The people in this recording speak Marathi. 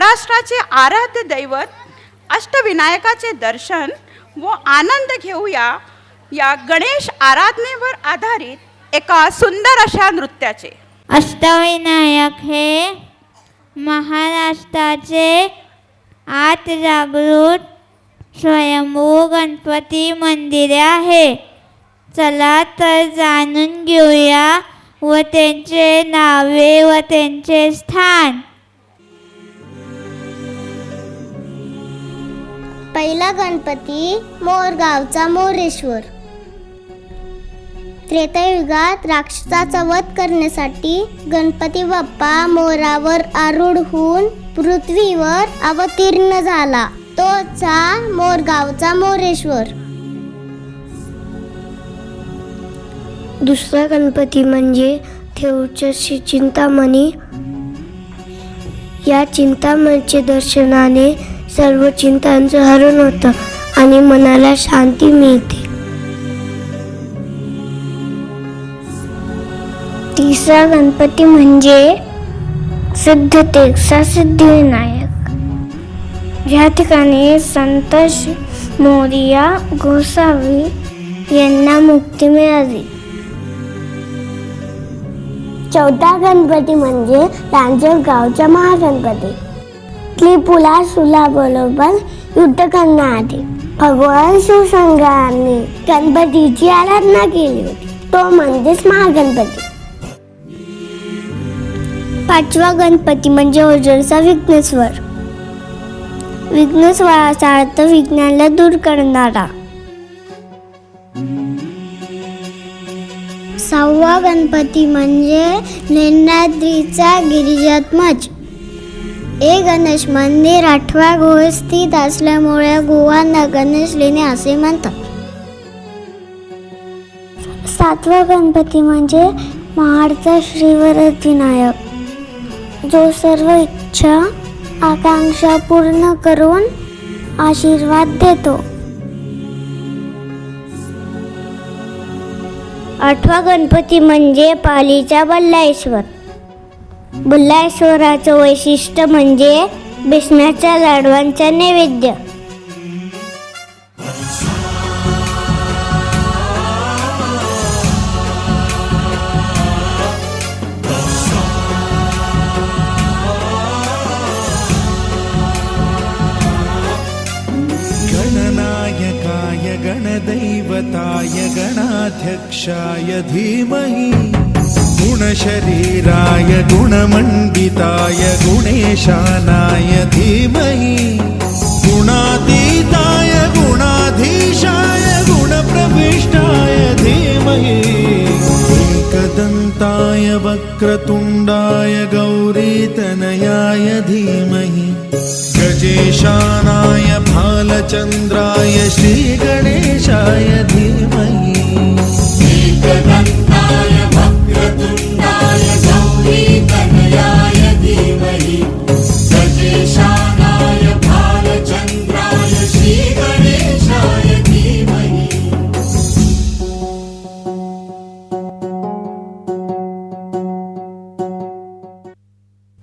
महाराष्ट्राचे आराध्य दैवत अष्टविनायकाचे दर्शन व आनंद घेऊया या गणेश आराधनेवर आधारित एका सुंदर अशा नृत्याचे. अष्टविनायक हे महाराष्ट्राचे आत जागृत स्वयंभू गणपती मंदिरे आहे. चला तर जाणून घेऊया व त्यांचे नावे व त्यांचे स्थान. पहिला गणपती मोरगावचा मोरेश्वर. त्रेतायुगात राक्षसाचा वध करण्यासाठी गणपती बाप्पा मोरावर आरूढ होऊन पृथ्वीवर अवतीर्ण झाला. तोचा मोरगावचा मोरेश्वर. दुसरा गणपती म्हणजे थेऊरचा श्री चिंतामणी. या चिंतामणीचे दर्शनाने सर्व चिंतांचं हरण होतं आणि मनाला शांती मिळते. तिसरा गणपती म्हणजे सिद्धटेकचा सिद्धिविनायक. या ठिकाणी संत मोरया गोसावी यांना मुक्ती मिळाली. चौथा गणपती म्हणजे रांजणगावचा महागणपती. त्रिपुला बरोबर युद्ध करण्याआधी भगवान शिवशंकरांनी गणपतीची आराधना केली होती. तो म्हणजेच महागणपती. पाचवा गणपती म्हणजे ओझरचा विघ्नेश्वर. विघ्नेश्वराचा अर्थ विघ्नाला दूर करणारा. सहावा गणपती म्हणजे लेण्याद्रीचा गिरिजात्मज. हे गणेश मंदिर 8व्या गुहेत स्थित असल्यामुळे गुहांना गणेश लेणे असे म्हणतात. सातवा गणपती म्हणजे महाडचा श्रीवरद विनायक, जो सर्व इच्छा आकांक्षा पूर्ण करून आशीर्वाद देतो. 8वा गणपती म्हणजे पालीचा बल्लाळेश्वर. बल्लाळेश्वराचं वैशिष्ट्य म्हणजे बेसनाच्या लाडवांचा नैवेद्य. गणनायकाय गणदैवताय गणाध्यक्षाय धीमहि गुणशरीराय गुणमण्डिताय गुणेशानाय धीमहि गुणातीताय गुणाधीशाय गुणप्रविष्टाय धीमहि एकदन्ताय वक्रतुण्डाय गौरीतनयाय धीमहि गजेशानाय भालचन्द्राय श्रीगणेशाय